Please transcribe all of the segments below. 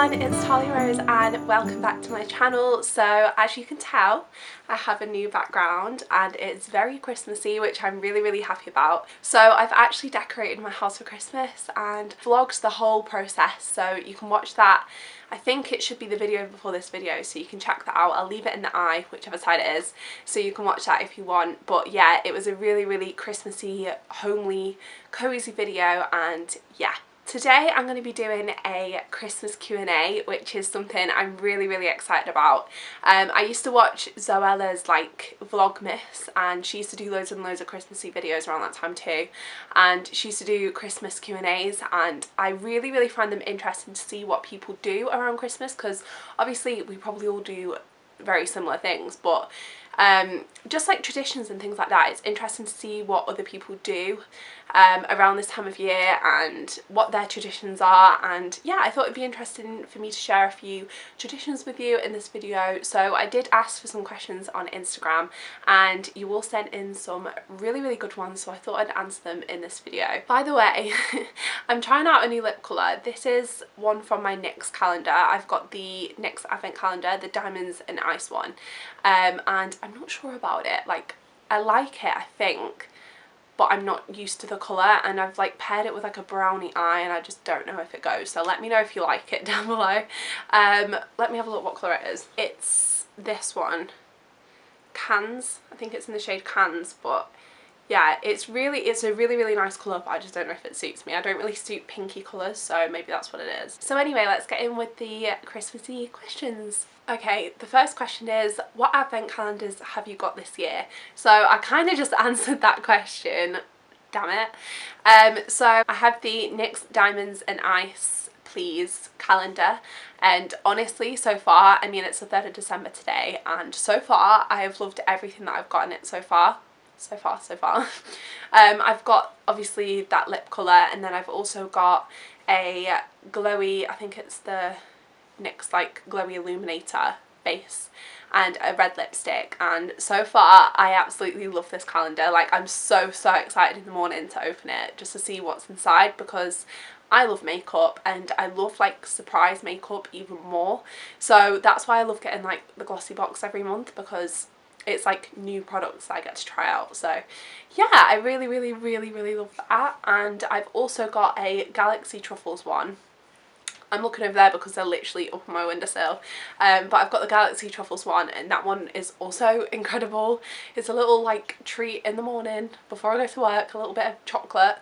everyone, it's Talia and welcome back to my channel. So as you can tell, I have a new background and it's very Christmassy, which I'm really happy about. So I've actually decorated my house for Christmas and vlogged the whole process, so you can watch that. I think it should be the video before this video, so you can check that out. I'll leave it in the eye, whichever side it is, so you can watch that if you want. But yeah, it was a really Christmassy, homely, cozy video, and yeah. Today I'm going to be doing a Christmas Q&A, which is something I'm really excited about. I used to watch Zoella's like vlogmas, and she used to do loads and loads of Christmassy videos around that time too, and she used to do Christmas Q&As, and I really find them interesting to see what people do around Christmas, because obviously we probably all do very similar things, but just like traditions and things like that, it's interesting to see what other people do around this time of year and what their traditions are. And yeah, I thought it'd be interesting for me to share a few traditions with you in this video. So I did ask for some questions on Instagram and you all sent in some really good ones, so I thought I'd answer them in this video. By the way, I'm trying out a new lip colour. This is one from my NYX calendar. I've got the NYX advent calendar, the diamonds and ice one, and I'm not sure about it. Like, I like it, I think, but I'm not used to the colour, and I've like paired it with like a brownie eye and I just don't know if it goes. So let me know if you like it down below. Let me have a look what colour it is. It's this one, Cans. I think it's in the shade Cans, but yeah, it's a really nice colour, but I just don't know if it suits me. I don't really suit pinky colours, so maybe that's what it is. So anyway, let's get in with the Christmassy questions. Okay, the first question is, what advent calendars have you got this year? So I kind of just answered that question, damn it. So I have the NYX Diamonds and Ice Please calendar, and honestly, so far, I mean, it's the 3rd of December today, and so far I have loved everything that I've got in it so far. I've got obviously that lip colour, and then I've also got a glowy, I think it's the NYX like glowy illuminator base, and a red lipstick, and so far I absolutely love this calendar. Like, I'm so excited in the morning to open it just to see what's inside, because I love makeup and I love like surprise makeup even more, so that's why I love getting like the glossy box every month, because it's like new products that I get to try out. So yeah, I really love that. And I've also got a Galaxy Truffles one. I'm looking over there because they're literally up on my windowsill, but I've got the Galaxy Truffles one, and that one is also incredible. It's a little like treat in the morning before I go to work, a little bit of chocolate,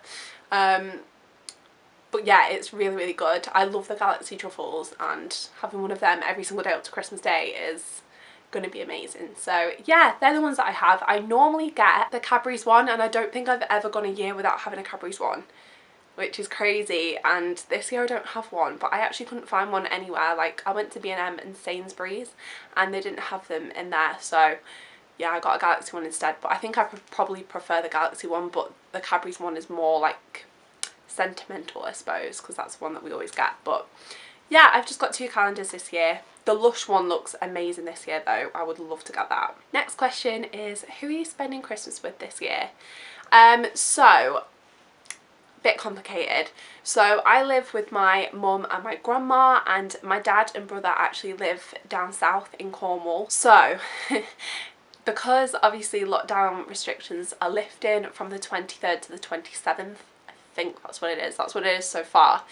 but yeah, it's really good. I love the Galaxy Truffles, and having one of them every single day up to Christmas Day is going to be amazing. So yeah, they're the ones that I have. I normally get the Cadbury's one, and I don't think I've ever gone a year without having a Cadbury's one, which is crazy. And this year I don't have one, but I actually couldn't find one anywhere. Like, I went to B&M and Sainsbury's and they didn't have them in there, so yeah, I got a Galaxy one instead. But I think I probably prefer the Galaxy one, but the Cadbury's one is more like sentimental, I suppose, because that's the one that we always get. But yeah, I've just got 2 calendars this year. The Lush one looks amazing this year though. I would love to get that. Next question is, who are you spending Christmas with this year? So, bit complicated. So I live with my mum and my grandma, and my dad and brother actually live down south in Cornwall. So because obviously lockdown restrictions are lifting from the 23rd to the 27th, I think that's what it is so far,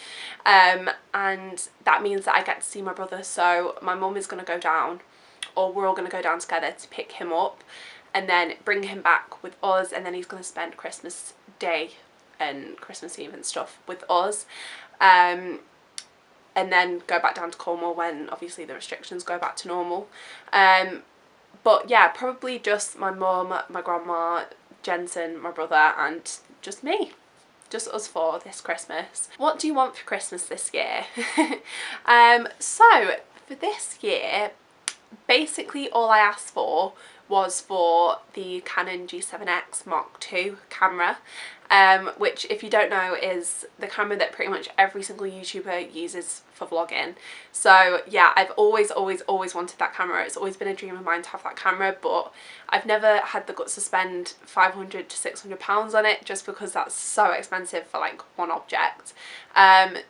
and that means that I get to see my brother. So my mum is going to go down, or we're all going to go down together to pick him up and then bring him back with us, and then he's going to spend Christmas Day and Christmas Eve and stuff with us, and then go back down to Cornwall when obviously the restrictions go back to normal. But yeah, probably just my mum, my grandma, Jensen, my brother, and just me. Just us 4 this Christmas. What do you want for Christmas this year? So for this year, basically all I asked for was for the Canon G7X Mark II camera, which, if you don't know, is the camera that pretty much every single YouTuber uses for vlogging. So yeah, I've always wanted that camera. It's always been a dream of mine to have that camera, but I've never had the guts to spend 500 to 600 pounds on it, just because that's so expensive for like one object.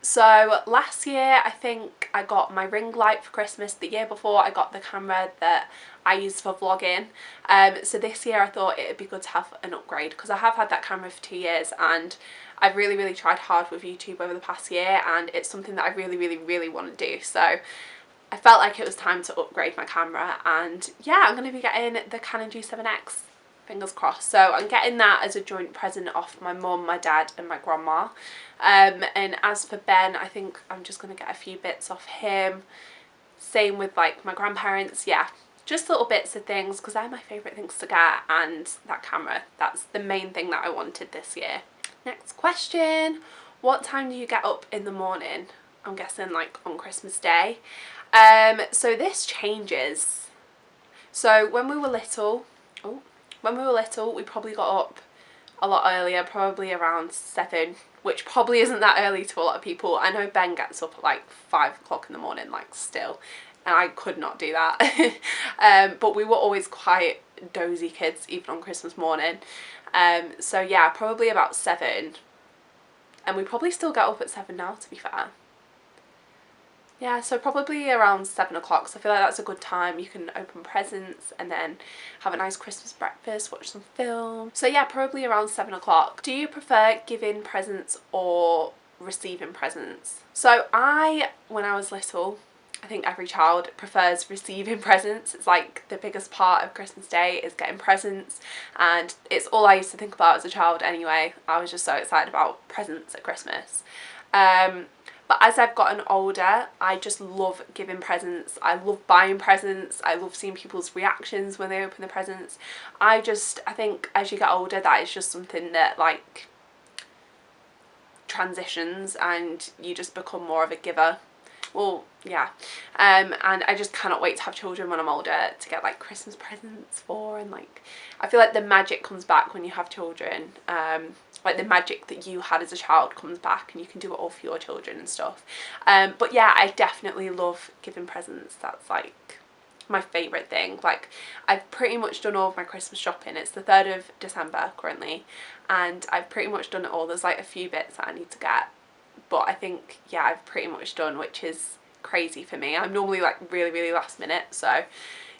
So last year I think I got my ring light for Christmas. The year before I got the camera that I use for vlogging. So this year I thought it would be good to have an upgrade, because I have had that camera for 2 years and I've really tried hard with YouTube over the past year, and it's something that I really want to do. So I felt like it was time to upgrade my camera, and yeah, I'm going to be getting the Canon G7X, fingers crossed. So I'm getting that as a joint present off my mum, my dad and my grandma. And as for Ben, I think I'm just going to get a few bits off him. Same with like my grandparents, yeah. Just little bits of things, because they're my favourite things to get, and that camera, that's the main thing that I wanted this year. Next question, what time do you get up in the morning? I'm guessing like on Christmas Day. So this changes. So when we were little, we probably got up a lot earlier, probably around 7, which probably isn't that early to a lot of people. I know Ben gets up at like 5 o'clock in the morning, like still, and I could not do that. But we were always quite dozy kids, even on Christmas morning. So yeah, probably about 7, and we probably still get up at 7 now, to be fair. Yeah, so probably around 7 o'clock. So I feel like that's a good time. You can open presents and then have a nice Christmas breakfast, watch some film. So yeah, probably around 7 o'clock. Do you prefer giving presents or receiving presents? So when I was little, I think every child prefers receiving presents. It's like the biggest part of Christmas Day is getting presents, and it's all I used to think about as a child anyway. I was just so excited about presents at Christmas. But as I've gotten older, I just love giving presents. I love buying presents. I love seeing people's reactions when they open the presents. I think as you get older, that is just something that like transitions, and you just become more of a giver. Well, yeah. And I just cannot wait to have children when I'm older, to get like Christmas presents for, and like I feel like the magic comes back when you have children. Like the magic that you had as a child comes back, and you can do it all for your children and stuff. But yeah, I definitely love giving presents. That's like my favourite thing. Like I've pretty much done all of my Christmas shopping. It's the 3rd of December currently, and I've pretty much done it all. There's like a few bits that I need to get, but I think yeah, I've pretty much done, which is crazy for me. I'm normally like really last minute. So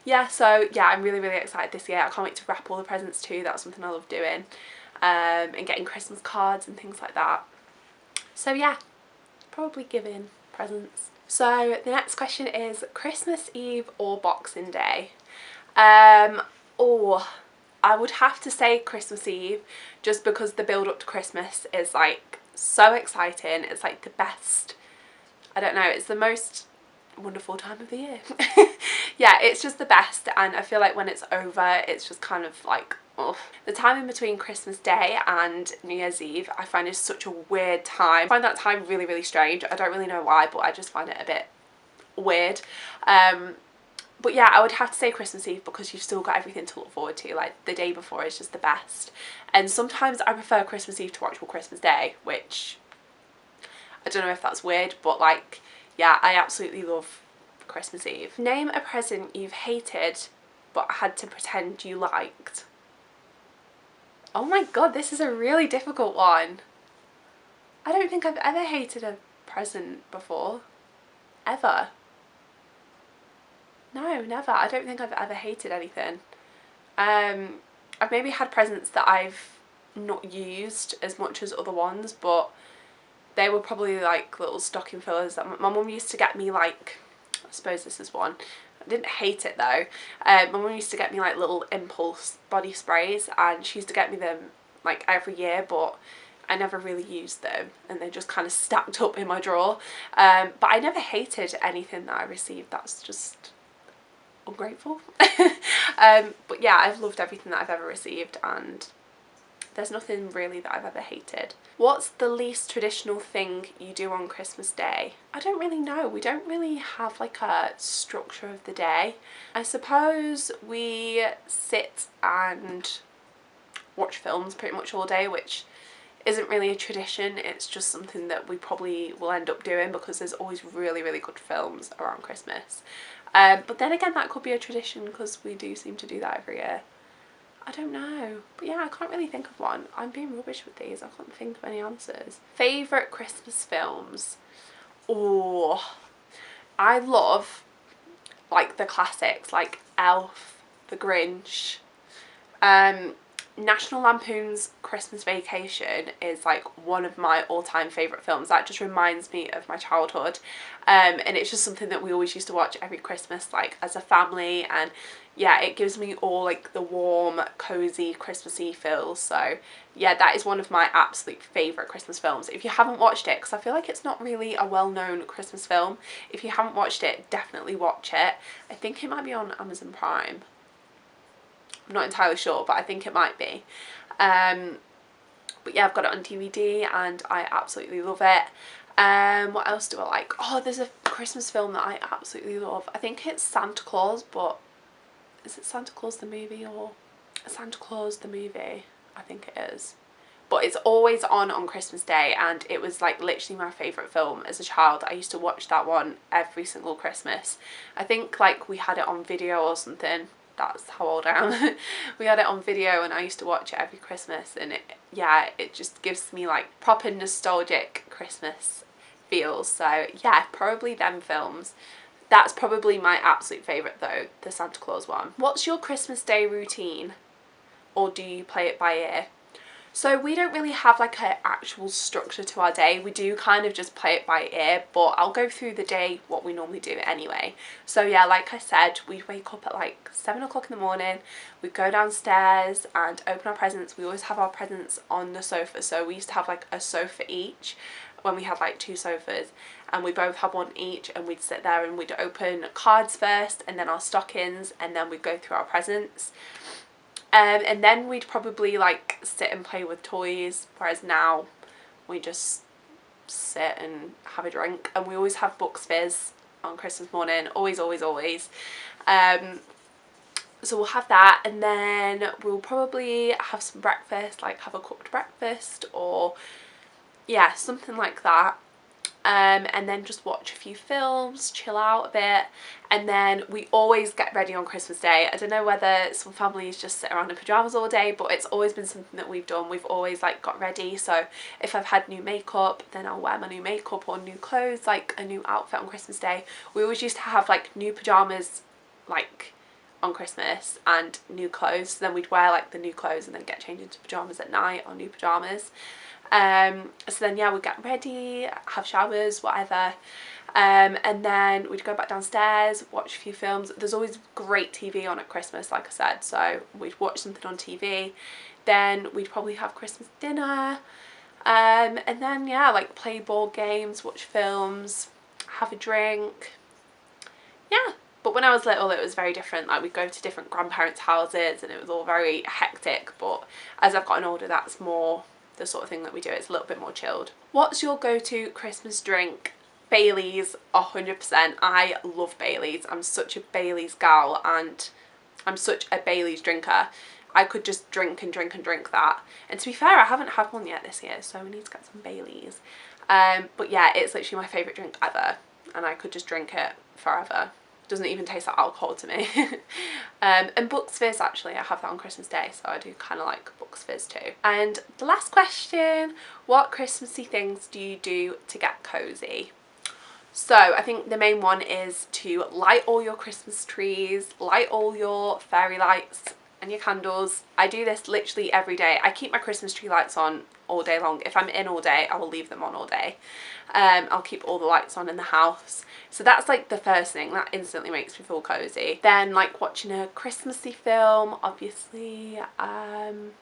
yeah, I'm really excited this year. I can't wait to wrap all the presents too. That's something I love doing. And getting Christmas cards and things like that. So yeah, probably giving presents. So the next question is Christmas Eve or Boxing Day? Oh, I would have to say Christmas Eve, just because the build up to Christmas is like so exciting. It's like the best, I don't know, it's the most wonderful time of the year. Yeah, it's just the best, and I feel like when it's over, it's just kind of like, ugh. The time in between Christmas Day and New Year's Eve I find is such a weird time. I find that time really strange. I don't really know why, but I just find it a bit weird. But yeah, I would have to say Christmas Eve, because you've still got everything to look forward to. Like the day before is just the best, and sometimes I prefer Christmas Eve to actual Christmas Day, which I don't know if that's weird, but like yeah, I absolutely love Christmas Eve. Name a present you've hated but had to pretend you liked. Oh my god, this is a really difficult one. I don't think I've ever hated a present before. Ever. No, never. I don't think I've ever hated anything. I've maybe had presents that I've not used as much as other ones, but they were probably like little stocking fillers that my mum used to get me. Like, I suppose this is one. I didn't hate it though. My mum used to get me like little impulse body sprays, and she used to get me them like every year, but I never really used them, and they just kind of stacked up in my drawer. But I never hated anything that I received. That's just ungrateful. But yeah, I've loved everything that I've ever received, and There's nothing really that I've ever hated. What's the least traditional thing you do on Christmas Day? I don't really know. We don't really have like a structure of the day. I suppose we sit and watch films pretty much all day, which isn't really a tradition. It's just something that we probably will end up doing because there's always really, really good films around Christmas. But then again, that could be a tradition because we do seem to do that every year. I don't know. But yeah, I can't really think of one. I'm being rubbish with these. I can't think of any answers. Favourite Christmas films? Oh, I love like the classics like Elf, The Grinch. National Lampoon's Christmas Vacation is like one of my all-time favourite films. that just reminds me of my childhood, and it's just something that we always used to watch every Christmas like as a family, and yeah, it gives me all like the warm, cosy, Christmassy feels. So yeah, that is one of my absolute favourite Christmas films. If you haven't watched it, because I feel like it's not really a well-known Christmas film, if you haven't watched it, definitely watch it. I think it might be on Amazon Prime. I'm not entirely sure, but I think it might be. But yeah, I've got it on DVD and I absolutely love it. What else do I like? Oh, there's a Christmas film that I absolutely love. I think it's Santa Claus, but is it Santa Claus the movie or Santa Claus the movie? I think it is. But it's always on Christmas Day, and it was like literally my favourite film as a child. I used to watch that one every single Christmas. I think like we had it on video or something. That's how old I am. We had it on video and I used to watch it every Christmas, and it just gives me like proper nostalgic Christmas feels. So yeah, probably them films. That's probably my absolute favourite though, the Santa Claus one. What's your Christmas Day routine? Or do you play it by ear? So we don't really have like an actual structure to our day. We do kind of just play it by ear, but I'll go through the day what we normally do anyway. So yeah, like I said, we'd wake up at like 7 o'clock in the morning, we'd go downstairs and open our presents. We always have our presents on the sofa, so we used to have like a sofa each when we had like 2 sofas, and we both had one each, and we'd sit there and we'd open cards first and then our stockings, and then we'd go through our presents. And then we'd probably like sit and play with toys, whereas now we just sit and have a drink. And we always have Bucks Fizz on Christmas morning, always, always, always. So we'll have that, and then we'll probably have some breakfast, like have a cooked breakfast, or yeah, something like that. And then just watch a few films, chill out a bit, and then we always get ready on Christmas Day. I don't know whether some families just sit around in pyjamas all day, but it's always been something that we've done. We've always like got ready, so if I've had new makeup, then I'll wear my new makeup or new clothes, like a new outfit on Christmas Day. We always used to have like new pyjamas like on Christmas and new clothes, so then we'd wear like the new clothes and then get changed into pyjamas at night or new pyjamas. So then yeah, we'd get ready, have showers, whatever, and then we'd go back downstairs, watch a few films. There's always great TV on at Christmas, like I said, so we'd watch something on TV. Then we'd probably have Christmas dinner, and then yeah, like play board games, watch films, have a drink. Yeah. But when I was little, it was very different. Like we'd go to different grandparents' houses and it was all very hectic, but as I've gotten older, that's more the sort of thing that we do. It's a little bit more chilled. What's your go-to Christmas drink? Baileys, 100%. I love Baileys. I'm such a Baileys gal, and I'm such a Baileys drinker. I could just drink and drink and drink that. And to be fair, I haven't had one yet this year, so we need to get some Baileys. But yeah, it's literally my favourite drink ever, and I could just drink it forever. Doesn't even taste like alcohol to me. And Bucks Fizz, actually, I have that on Christmas Day, so I do kind of like Bucks Fizz too. And the last question, what Christmassy things do you do to get cosy? So I think the main one is to light all your Christmas trees, light all your fairy lights and your candles. I do this literally every day. I keep my Christmas tree lights on all day long. If I'm in all day, I will leave them on all day. I'll keep all the lights on in the house. So that's like the first thing that instantly makes me feel cozy. Then like watching a Christmassy film, obviously. I'm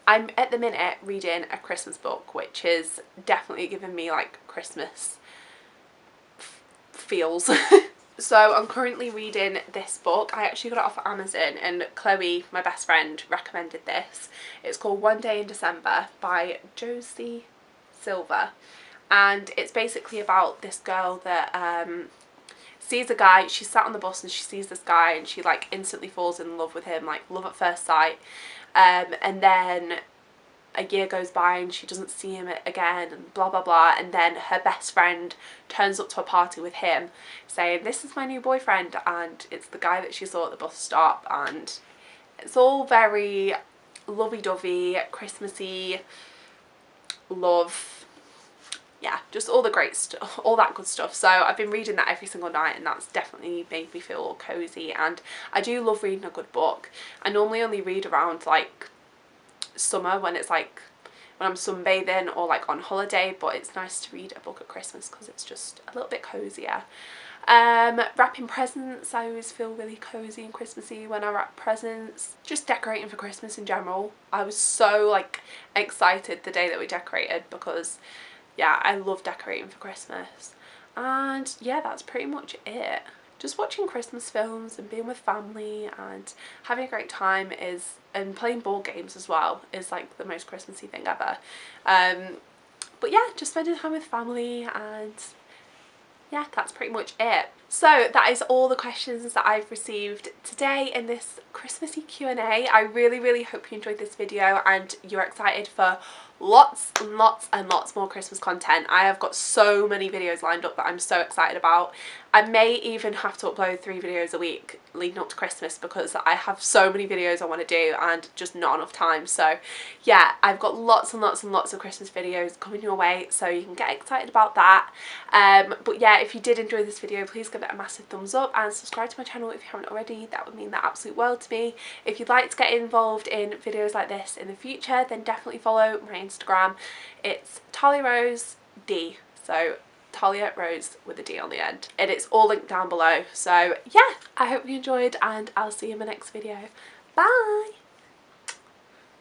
at the minute reading a Christmas book, which is definitely giving me like Christmas feels. So I'm currently reading this book. I actually got it off of Amazon and Chloe, my best friend, recommended this. It's called One Day in December by Josie Silver, and it's basically about this girl that sees a guy. She's sat on the bus and she sees this guy and she like instantly falls in love with him, like love at first sight, and then a year goes by and she doesn't see him again and blah blah blah, and then her best friend turns up to a party with him saying, this is my new boyfriend, and it's the guy that she saw at the bus stop, and it's all very lovey-dovey, Christmassy, love, yeah, just all the great stuff, all that good stuff. So I've been reading that every single night and that's definitely made me feel all cozy, and I do love reading a good book. I normally only read around like summer when it's like when I'm sunbathing or like on holiday, but it's nice to read a book at Christmas because it's just a little bit cozier. Wrapping presents, I always feel really cozy and Christmassy when I wrap presents. Just decorating for Christmas in general. I was so like excited the day that we decorated because yeah, I love decorating for Christmas. And yeah, that's pretty much it. Just watching Christmas films and being with family and having a great time is, and playing board games as well, is like the most Christmassy thing ever. But yeah, just spending time with family, and yeah, that's pretty much it. So that is all the questions that I've received today in this Christmassy Q&A. I really hope you enjoyed this video and you're excited for lots and lots more Christmas content. I have got so many videos lined up that I'm so excited about. I may even have to upload 3 videos a week leading up to Christmas because I have so many videos I want to do and just not enough time. So yeah, I've got lots and lots of Christmas videos coming your way, so you can get excited about that. But yeah, if you did enjoy this video, please give it a massive thumbs up and subscribe to my channel if you haven't already. That would mean the absolute world to me. If you'd like to get involved in videos like this in the future, then definitely follow my Instagram. It's Talia Rose D, so Talia Rose with a D on the end, and it's all linked down below. So yeah, I hope you enjoyed and I'll see you in my next video. Bye!